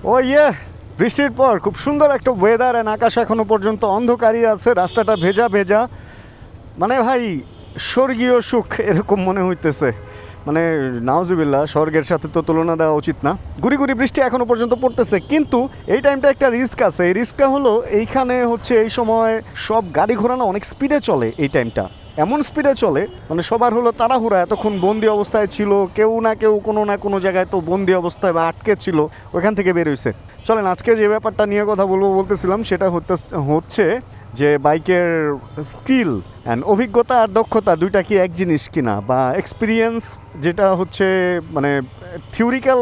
ও ইয়ে, বৃষ্টির পর খুব সুন্দর একটা ওয়েদার, অ্যান্ড আকাশ এখনো পর্যন্ত অন্ধকারই আছে, রাস্তাটা ভেজা ভেজা, মানে ভাই স্বর্গীয় সুখ এরকম মনে হইতেছে। মানে নাউজুবিল্লাহ, স্বর্গের সাথে তো তুলনা দেওয়া উচিত না। গুড়ি গুড়ি বৃষ্টি এখনো পর্যন্ত পড়তেছে, কিন্তু এই টাইমটা একটা রিস্ক আছে। এই রিস্কটা হলো এইখানে হচ্ছে এই সময় সব গাড়ি ঘোড়া না অনেক স্পিডে চলে। এই টাইমটা এমন স্পিডে চলে, মানে সবার হলো তাড়াহুড়া, এতক্ষণ বন্দি অবস্থায় ছিল, কেউ না কেউ কোনো না কোনো জায়গায় তো বন্দি অবস্থায় বা আটকে ছিল, ওইখান থেকে বের হয়েছে। চলেন আজকে যে ব্যাপারটা নিয়ে কথা বলতেছিলাম সেটা হচ্ছে যে বাইকের স্কিল অ্যান্ড অভিজ্ঞতা আর দক্ষতা দুইটা কি এক জিনিস কিনা, বা এক্সপিরিয়েন্স যেটা হচ্ছে মানে থিওরিক্যাল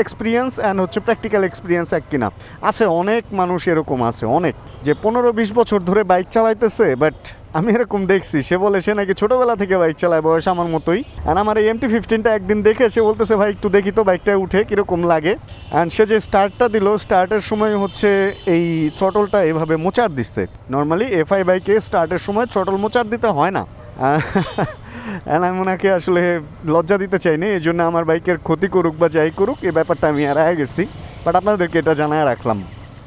এক্সপিরিয়েন্স অ্যান্ড হচ্ছে প্র্যাকটিক্যাল এক্সপিরিয়েন্স এক কিনা। আছে অনেক মানুষ এরকম আছে, অনেক, যে 15-20 বছর ধরে বাইক চালাইতেছে, বাট আমি এরকম দেখছি, সে বলে সে নাকি ছোটোবেলা থেকে বাইক চালায়, বয়স আমার মতোই। অ্যান্ড আমার এই MT-15টা একদিন দেখে সে বলতেছে, ভাই একটু দেখি তো বাইকটায় উঠে কীরকম লাগে। অ্যান্ড সে যে স্টার্টটা দিল, স্টার্টের সময় হচ্ছে এই চটলটা এভাবে মোচার দিচ্ছে। নর্মালি FI বাইকে স্টার্টের সময় চটল মোচার দিতে হয় না। অ্যান্ড আমি ওনাকে আসলে লজ্জা দিতে চাইনি, এই জন্য আমার বাইকের ক্ষতি করুক বা যাই করুক, এই ব্যাপারটা আমি এড়ায় গেছি, বাট আপনাদেরকে এটা জানায় রাখলাম।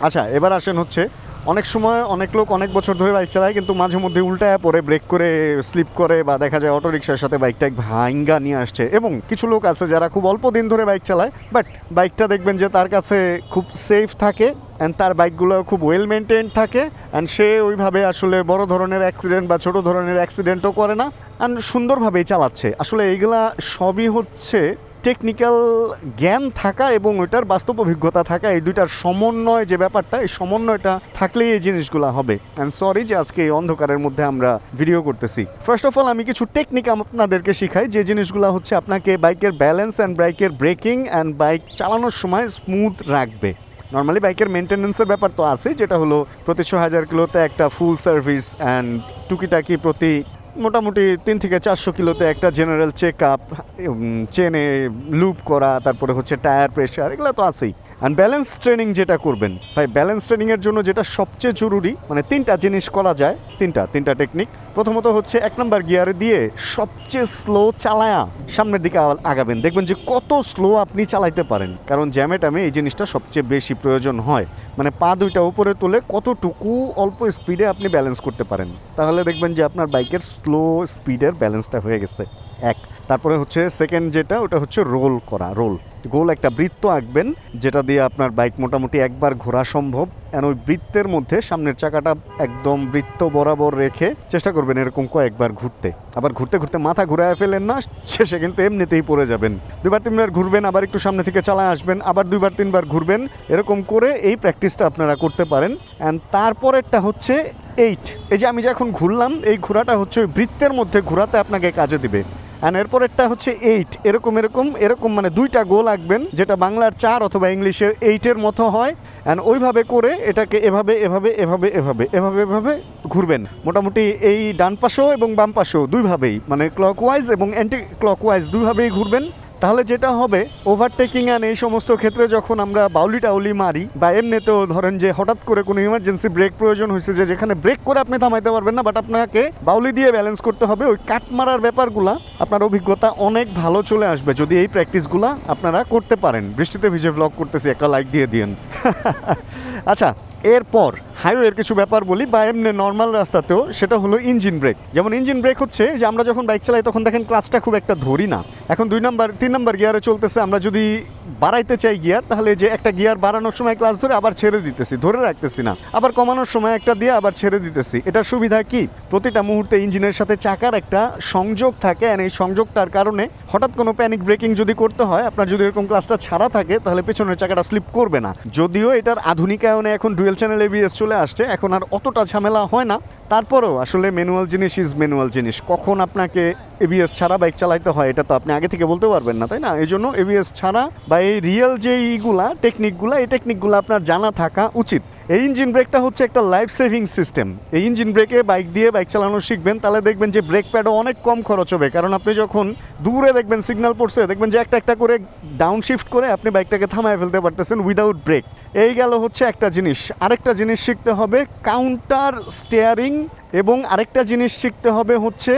আচ্ছা, এবার আসেন হচ্ছে অনেক সময় অনেক লোক অনেক বছর ধরে বাইক চালায়, কিন্তু মাঝে মধ্যে উল্টায় পরে ব্রেক করে স্লিপ করে, বা দেখা যায় অটোরিকশার সাথে বাইকটা ভাঙ্গা নিয়ে আসছে। এবং কিছু লোক আছে যারা খুব অল্প দিন ধরে বাইক চালায়, বাট বাইকটা দেখবেন যে তার কাছে খুব সেফ থাকে, অ্যান্ড তার বাইকগুলো খুব ওয়েল মেনটেন থাকে, অ্যান্ড সে ওইভাবে আসলে বড় ধরনের অ্যাক্সিডেন্ট বা ছোট ধরনের অ্যাক্সিডেন্টও করে না, অ্যান্ড সুন্দরভাবেই চালাচ্ছে। আসলে এইগুলা সবই হচ্ছে টেকনিক্যাল জ্ঞান থাকা এবং ওইটার বাস্তব অভিজ্ঞতা থাকা, এই দুইটার সমন্বয় যে ব্যাপারটা, এই সমন্বয়টা থাকলেই এই জিনিসগুলো হবে। অ্যান্ড সরি যে আজকে এই অন্ধকারের মধ্যে আমরা ভিডিও করতেছি। ফার্স্ট অফ অল আমি কিছু টেকনিক আপনাদেরকে শিখাই, যে জিনিসগুলো হচ্ছে আপনাকে বাইকের ব্যালেন্স অ্যান্ড বাইকের ব্রেকিং অ্যান্ড বাইক চালানোর সময় স্মুথ রাখবে। নর্মালি বাইকের মেনটেন্যান্সের ব্যাপার তো আছে, যেটা হলো প্রতি 1000 কিলোতে একটা ফুল সার্ভিস, অ্যান্ড টুকিটাকি প্রতি মোটামুটি 3 থেকে 400 কিলোতে একটা জেনারেল চেক আপ, চেনে লুপ করা, তারপরে হচ্ছে টায়ার প্রেশার, এগুলো তো আছেই। অ্যান্ড ব্যালেন্স ট্রেনিং যেটা করবেন ভাই, ব্যালেন্স ট্রেনিংয়ের জন্য যেটা সবচেয়ে জরুরি, মানে 3টা জিনিস করা যায়, তিনটা টেকনিক। প্রথমত হচ্ছে 1 নম্বর গিয়ারে দিয়ে সবচেয়ে স্লো চালায়া সামনের দিকে আগাবেন, দেখবেন যে কত স্লো আপনি চালাইতে পারেন। কারণ জ্যামে টামে এই জিনিসটা সবচেয়ে বেশি প্রয়োজন হয়, মানে পা দুইটা উপরে তুলে কতটুকু অল্প স্পিডে আপনি ব্যালেন্স করতে পারেন, তাহলে দেখবেন যে আপনার বাইকের স্লো স্পিডের ব্যালেন্সটা হয়ে গেছে এক। তারপরে হচ্ছে সেকেন্ড যেটা, ওটা হচ্ছে রোল করা। গোল একটা বৃত্ত আঁকবেন, যেটা দিয়ে আপনার বাইক মোটামুটি একবার ঘোরা সম্ভব। এন্ড ওই বৃত্তের মধ্যে সামনের চাকাটা একদম বৃত্ত বরাবর রেখে চেষ্টা করবেন এরকম কয়েকবার ঘুরতে। আবার ঘুরতে ঘুরতে মাথা ঘুরায় ফেলেন না, শেষে কিন্তু এমনিতেই পড়ে যাবেন। 2-3 বার ঘুরবেন, আবার একটু সামনে থেকে চালায় আসবেন, আবার 2-3 বার ঘুরবেন, এরকম করে এই প্র্যাকটিসটা আপনারা করতে পারেন। অ্যান্ড তারপরেরটা হচ্ছে 8। এই যে আমি যে এখন ঘুরলাম, এই ঘোরাটা হচ্ছে ওই বৃত্তের মধ্যে ঘোরাতে আপনাকে কাজে দিবে। অ্যান্ড এরপরেরটা হচ্ছে 8। এরকম মানে 2টা গোল আঁকবেন, যেটা বাংলার 4 অথবা ইংলিশের 8-এর মতো হয়। অ্যান্ড ওইভাবে করে এটাকে এভাবে ঘুরবেন। মোটামুটি এই ডান পাশেও এবং বাম পাশেও দুইভাবেই, মানে ক্লকওয়াইজ এবং অ্যান্টি ক্লকওয়াইজ দুইভাবেই ঘুরবেন। তাহলে যেটা হবে, ওভারটেকিং অ্যান্ড এই সমস্ত ক্ষেত্রে যখন আমরা বাউলি টাউলি মারি, বা এমনিতেও ধরেন যে হঠাৎ করে কোনো ইমার্জেন্সি ব্রেক প্রয়োজন হয়েছে, যে যেখানে ব্রেক করে আপনি থামাইতে পারবেন না, বাট আপনাকে বাউলি দিয়ে ব্যালেন্স করতে হবে, ওই কাট মারার ব্যাপারগুলা আপনার অভিজ্ঞতা অনেক ভালো চলে আসবে যদি এই প্র্যাকটিসগুলা আপনারা করতে পারেন। বৃষ্টিতে ভিজে ভ্লগ করতেছি, একটা লাইক দিয়ে দিন। আচ্ছা, এরপর হাইওয়ের কিছু ব্যাপার বলি, বা এমনি নর্মাল রাস্তাতেও, সেটা হলো ইঞ্জিন ব্রেক। যেমন ইঞ্জিন ব্রেক হচ্ছে যে আমরা যখন বাইক চালাই তখন দেখেন ক্লাচটা খুব একটা ধরি না। এখন 3 নম্বর গিয়ারে চলতেছে, আমরা যদি বাড়াইতে চাই গিয়ার, তাহলে যে একটা গিয়ার বাড়ানোর সময় ক্লাচ ধরে আবার ছেড়ে দিতেছি, ধরে রাখতেছি না, আবার কমানোর সময় একটা দিয়ে আবার ছেড়ে দিতেছি। এটার সুবিধা কি, প্রতিটা মুহূর্তে ইঞ্জিনের সাথে চাকার একটা সংযোগ থাকে, আর এই সংযোগটার কারণে হঠাৎ কোনো প্যানিক ব্রেকিং যদি করতে হয়, আপনার যদি এরকম ক্লাচটা ছাড়া থাকে, তাহলে পেছনের চাকাটা স্লিপ করবে না। যদিও এটার আধুনিকায়নে এখন ডুয়েল চ্যানেল ABS চলে আসছে, এখন আর অতটা ঝামেলা হয় না। তারপরেও আসলে ম্যানুয়াল জিনিস ইজ ম্যানুয়াল জিনিস। কখন আপনাকে ABS ছাড়া বাইক চালাইতে হয় এটা তো আপনি আগে থেকে বলতে পারবেন না, তাই না? এই জন্য ABS ছাড়া বা এই রিয়েল যে এই টেকনিকগুলো আপনার জানা থাকা উচিত। এই ইঞ্জিন ব্রেকটা হচ্ছে একটা লাইফ সেভিং সিস্টেম। এই ইঞ্জিন ব্রেকে বাইক দিয়ে বাইক চালানো শিখবেন, তাহলে দেখবেন যে ব্রেক প্যাডও অনেক কম খরচ হবে। কারণ আপনি যখন দূরে দেখবেন সিগন্যাল পড়ছে, দেখবেন যে একটা করে ডাউন শিফট করে আপনি বাইকটাকে থামায় ফেলতে পারতেছেন উইদাউট ব্রেক। এই গেল হচ্ছে একটা জিনিস। আরেকটা জিনিস শিখতে হবে কাউন্টার স্টিয়ারিং, এবং আরেকটা জিনিস শিখতে হবে হচ্ছে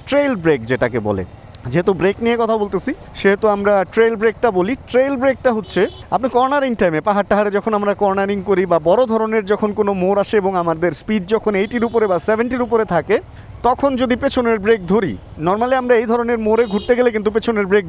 ট্রেল ব্রেক যেটাকে বলে। যেহেতু ব্রেক নিয়ে কথা বলতেছি সেহেতু আমরা ট্রেল ব্রেকটা বলি। ট্রেল ব্রেকটা হচ্ছে আপনি কর্নারিং টাইমে পাহাড় টাহাড়ে যখন আমরা কর্নারিং করি বা বড় ধরনের যখন কোনো মোড় আসে এবং আমাদের স্পিড যখন 80-র উপরে বা 70-র উপরে থাকে, তখন যদি পেছনের ব্রেক ধরি, নর্মালি আমরা এই ধরনের মোড়ে ঘুরতে গেলে কিন্তু পেছনের ব্রেক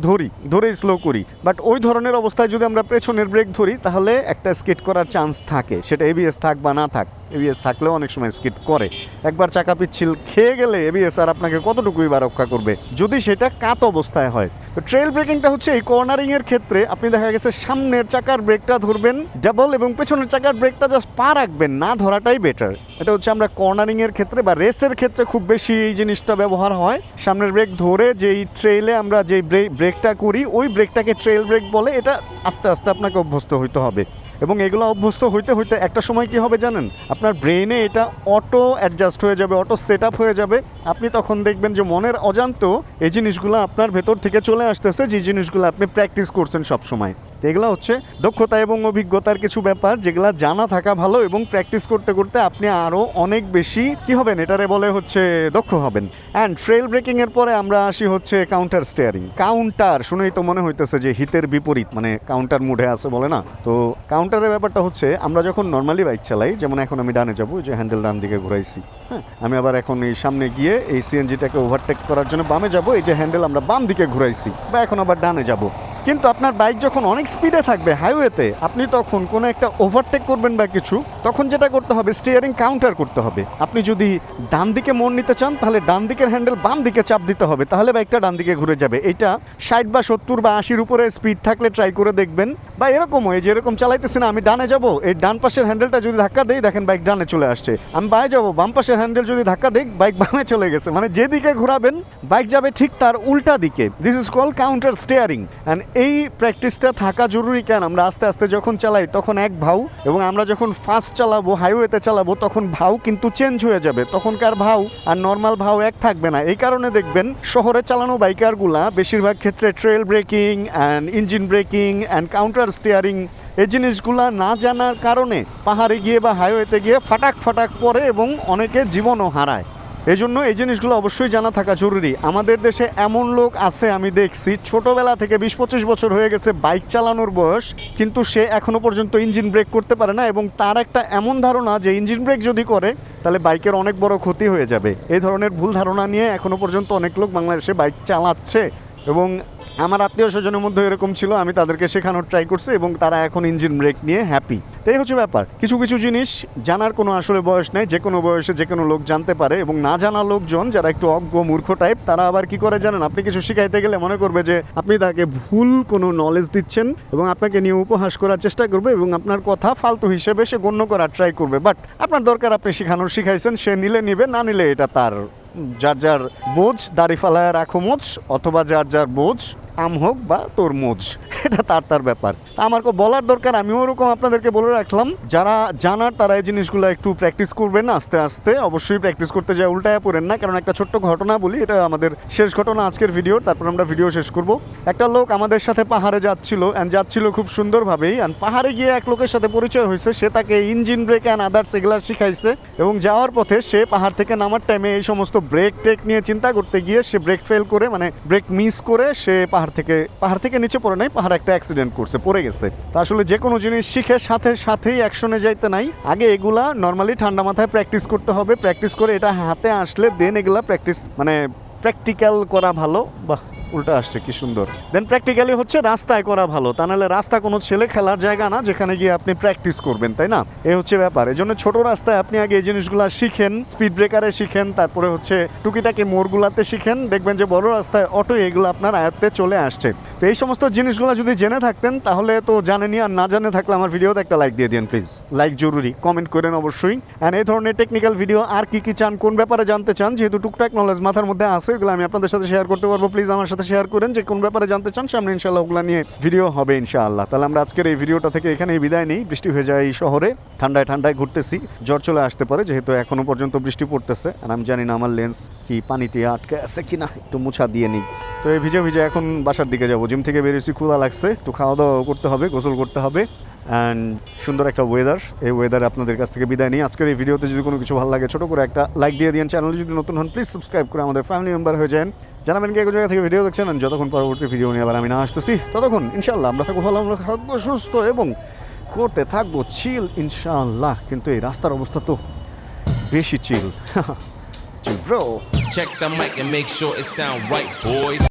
ধরে স্লো করি, বাট ওই ধরনের অবস্থায় যদি আমরা পেছনের ব্রেক ধরি তাহলে একটা স্কিড করার চান্স থাকে, সেটা এবিএস থাক বা না থাক। এবিএস থাকলেও অনেক সময় স্কিড করে। একবার চাকা পিচ্ছিল খেয়ে গেলে এবিএস আর আপনাকে কতটুকুই বা রক্ষা করবে যদি সেটা কাত অবস্থায় হয়। তো ট্রেল ব্রেকিংটা হচ্ছে এই কর্নারিংয়ের ক্ষেত্রে আপনি দেখা গেছে সামনের চাকার ব্রেকটা ধরবেন ডাবল এবং পেছনের চাকার ব্রেকটা জাস্ট পা রাখবেন, না ধরাটাই বেটার। এটা হচ্ছে আমরা কর্নারিংয়ের ক্ষেত্রে বা রেসের ক্ষেত্রে খুব বেশি এই জিনিসটা ব্যবহার হয়। সামনের ব্রেক ধরে যেই ট্রেলে আমরা যেই ব্রেকটা করি ওই ব্রেকটাকে ট্রেল ব্রেক বলে। এটা আস্তে আস্তে আপনাকে অভ্যস্ত হইতে হবে এবং এগুলো অভ্যস্ত হইতে হইতে একটা সময় কি হবে জানেন, আপনার ব্রেনে এটা অটো অ্যাডজাস্ট হয়ে যাবে, অটো সেট আপ হয়ে যাবে। আপনি তখন দেখবেন যে মনের অজান্ত এই জিনিসগুলো আপনার ভেতর থেকে চলে আসতেছে, যে জিনিসগুলো আপনি প্র্যাকটিস করছেন সব সময়। এগুলো হচ্ছে দক্ষতা এবং অভিজ্ঞতার কিছু ব্যাপার যেগুলো জানা থাকা ভালো, এবং প্র্যাকটিস করতে করতে আপনি আরও অনেক বেশি কি হবেন, এটারে বলে হচ্ছে দক্ষ হবেন। অ্যান্ড ট্রেল ব্রেকিংয়ের পরে আমরা আসি হচ্ছে কাউন্টার স্টিয়ারিং। কাউন্টার শুনেই তো মনে হইতেছে যে হিতের বিপরীত, মানে কাউন্টার মুডে আছে বলে না। তো কাউন্টারের ব্যাপারটা হচ্ছে আমরা যখন নর্মালি বাইক চালাই, যেমন এখন আমি ডানে যাবো, যে হ্যান্ডেল ডান দিকে ঘুরাইছি, হ্যাঁ, আমি আবার এখন এই সামনে গিয়ে এই সিএনজিটাকে ওভারটেক করার জন্য বামে যাব, এই যে হ্যান্ডেল আমরা বাম দিকে ঘুরাইছি, বা এখন আবার ডানে যাব। কিন্তু আপনার বাইক যখন অনেক স্পিডে থাকবে হাইওয়েতে, আপনি তখন কোনো একটা ওভারটেক করবেন বা কিছু, তখন যেটা করতে হবে স্টিয়ারিং কাউন্টার করতে হবে। আপনি যদি ডান দিকে মোড় নিতে চান তাহলে ডান দিকের হ্যান্ডেল বাম দিকে চাপ দিতে হবে, তাহলে বাইকটা ডান দিকে ঘুরে যাবে। এইটা 60 বা 70 বা 80-র উপরে স্পিড থাকলে ট্রাই করে দেখবেন। বা এরকম হয় যে এরকম চালাইতেছি না, আমি ডানে যাব, এই ডান পাশের হ্যান্ডেলটা যদি ধাক্কা দেই দেখেন বাইক ডানে চলে আসছে। আমি বামে যাব, বাম পাশের হ্যান্ডেল যদি ধাক্কা দেই বাইক বামে চলে গেছে। মানে যেদিকে ঘোরাবেন বাইক যাবে ঠিক তার উল্টা দিকে। This is call counter steering. And এই প্র্যাকটিসটা থাকা জরুরি। কেন, আমরা আস্তে আস্তে যখন চালাই তখন এক ভাও, এবং আমরা যখন ফাস্ট চালাবো হাইওয়েতে চালাবো তখন ভাও কিন্তু চেঞ্জ হয়ে যাবে। তখনকার ভাও আর নর্মাল ভাও এক থাকবে না। এই কারণে দেখবেন শহরে চালানো বাইকারগুলা বেশিরভাগ ক্ষেত্রে trail braking and engine braking and counter steering এই জিনিসগুলা না জানার কারণে পাহাড়ে গিয়ে বা হাইওয়েতে গিয়ে ফাটাক ফাটাক পড়ে এবং অনেকে জীবনও হারায়। এই জন্য এই জিনিসগুলো অবশ্যই জানা থাকা জরুরি। আমাদের দেশে এমন লোক আছে আমি দেখছি, ছোটবেলা থেকে 20-25 বছর হয়ে গেছে বাইক চালানোর বয়স, কিন্তু সে এখনো পর্যন্ত ইঞ্জিন ব্রেক করতে পারে না, এবং তার একটা এমন ধারণা যে ইঞ্জিন ব্রেক যদি করে তাহলে বাইকের অনেক বড় ক্ষতি হয়ে যাবে। এই ধরনের ভুল ধারণা নিয়ে এখনো পর্যন্ত অনেক লোক বাংলাদেশে বাইক চালাচ্ছে, এবং আমার আত্মীয় স্বজনের মধ্যে এরকম ছিল। আমি তাদেরকে শেখানোর ট্রাই করছি এবং তারা এখন ইঞ্জিন ব্রেক নিয়ে হ্যাপি। এই হচ্ছে ব্যাপার। কিছু কিছু জিনিস জানার কোনো আসলে বয়স নেই, যে কোনো বয়সে যে কোনো লোক জানতে পারে। এবং না জানা লোকজন যারা একটু অজ্ঞ মূর্খ টাইপ, তারা আবার কি করে জানেন, আপনি কিছু শিখাইতে গেলে মনে করবে যে আপনি তাকে ভুল কোনো নলেজ দিচ্ছেন এবং আপনাকে নিয়ে উপহাস করার চেষ্টা করবে এবং আপনার কথা ফালতু হিসেবে সে গণ্য করার ট্রাই করবে। বাট আপনার দরকার আপনি শিখাইছেন, সে নিলে নিবে, না নিলে এটা তার। যার যার বোঝ দাড়ি ফালায় রাখো মোজ, অথবা যার যার বোঝ আম হোক বা তরমুজ, এটা তার ব্যাপার। আমার বলার দরকার, আমিও ওরকম আপনাদেরকে বলে রাখলাম। যারা জানার তারা এই জিনিসগুলো একটু প্র্যাকটিস করবেন আস্তে আস্তে। অবশ্যই প্র্যাকটিস করতে যায় উল্টায় পড়েন না। কারণ একটা ছোট্ট ঘটনা বলি, এটা আমাদের শেষ ঘটনা আজকের ভিডিও, তারপর আমরা ভিডিও শেষ করব। একটা লোক আমাদের সাথে পাহাড়ে যাচ্ছিল খুব সুন্দরভাবেই। অ্যান্ড পাহাড়ে গিয়ে এক লোকের সাথে পরিচয় হয়েছে, সে তাকে ইঞ্জিন ব্রেক অ্যান্ড আদার্স এগুলা শিখাইছে। এবং যাওয়ার পথে সে পাহাড় থেকে নামার টাইমে এই সমস্ত ব্রেক টেক নিয়ে চিন্তা করতে গিয়ে সে ব্রেক ফেল করে, মানে ব্রেক মিস করে সে পাহাড় থেকে নিচে পড়ে নাই, পাহাড় একটা অ্যাক্সিডেন্ট করছে, পড়ে গেছে। তা আসলে যে কোনো জিনিস শিখে সাথেই অ্যাকশনে যাইতে নাই। আগে এগুলা নর্মালি ঠান্ডা মাথায় প্র্যাকটিস করতে হবে। প্র্যাকটিস করে এটা হাতে আসলে দেন এগুলা প্র্যাকটিক্যাল করা ভালো। বাহ, উল্টা আসছে, কি সুন্দর। দেন প্র্যাকটিক্যালি হচ্ছে রাস্তায় করা ভালো। তা নাহলে রাস্তা কোনো ছেলে খেলার জায়গা না যেখানে গিয়ে আপনি প্র্যাকটিস করবেন, তাই না? এই হচ্ছে ব্যাপার। এই জন্য ছোট রাস্তায় আপনি আগে এই জিনিসগুলো শিখেন, স্পিড ব্রেকারে শিখেন, তারপরে হচ্ছে টুকিটাকি মোড়গুলাতে শিখেন। দেখবেন যে বড় রাস্তায় অটো এগুলো আপনার আয়ত্তে চলে আসছে। তো এই সমস্ত জিনিসগুলো যদি জেনে থাকতেন তাহলে তো জানেনই, আর না জানে থাকলে আমার ভিডিওতে একটা লাইক দিয়ে দিন প্লিজ। লাইক জরুরি, কমেন্ট করেন অবশ্যই। অ্যান্ড এই ধরনের টেকনিক্যাল ভিডিও আর কি চান, কোন ব্যাপারে জানতে চান, যেহেতু টুকটাক নলেজ মাথার মধ্যে আছে, এগুলো আমি আপনাদের সাথে শেয়ার করতে পারবো। প্লিজ আমার সাথে শেয়ার করেন যে কোন ব্যাপারে জানতে চান। সামনে ইনশাআল্লাহ ওগুলা নিয়ে ভিডিও হবে ইনশাআল্লাহ। তাহলে আমরা আজকের এই ভিডিওটা থেকে এখানেই বিদায় নিই। বৃষ্টি হয়ে যায় এই শহরে, ঠান্ডায় ঘুরতেছি, জ্বর চলে আসতে পারে যেহেতু এখনো পর্যন্ত বৃষ্টি পড়তেছে। আর আমি জানি না আমার লেন্স কি পানিতে আটকে আছে কিনা, একটু মুছা দিয়ে নিই। তো এই ভিজে এখন বাসার দিকে যাবো। জিম থেকে বেরিয়েছি, ক্ষুধা লাগছে, একটু খাওয়া দাওয়া করতে হবে, গোসল করতে হবে। অ্যান্ড সুন্দর একটা ওয়েদার, এই ওয়েদারে আপনাদের কাছ থেকে বিদায় নিই। আজকের এই ভিডিওতে যদি কোনো কিছু ভালো লাগে ছোটো করে একটা লাইক দিয়ে দিন। চ্যানেল যদি নতুন হন প্লিজ সাবস্ক্রাইব করে আমাদের ফ্যামিলি মেম্বার হয়ে যান। জানাবেন কি এক জায়গা থেকে ভিডিও দেখছেন, যতক্ষণ পরবর্তী ভিডিও নিয়ে আবার আমি না আসতেছি ততক্ষণ ইনশাল্লাহ আমরা থাকবো ভালো, আমরা থাকবো সুস্থ এবং করতে থাকবো চিল ইনশাআল্লাহ। কিন্তু এই রাস্তার অবস্থা তো বেশি চিল। Chill bro. Check the mic and make sure it sound right, boys.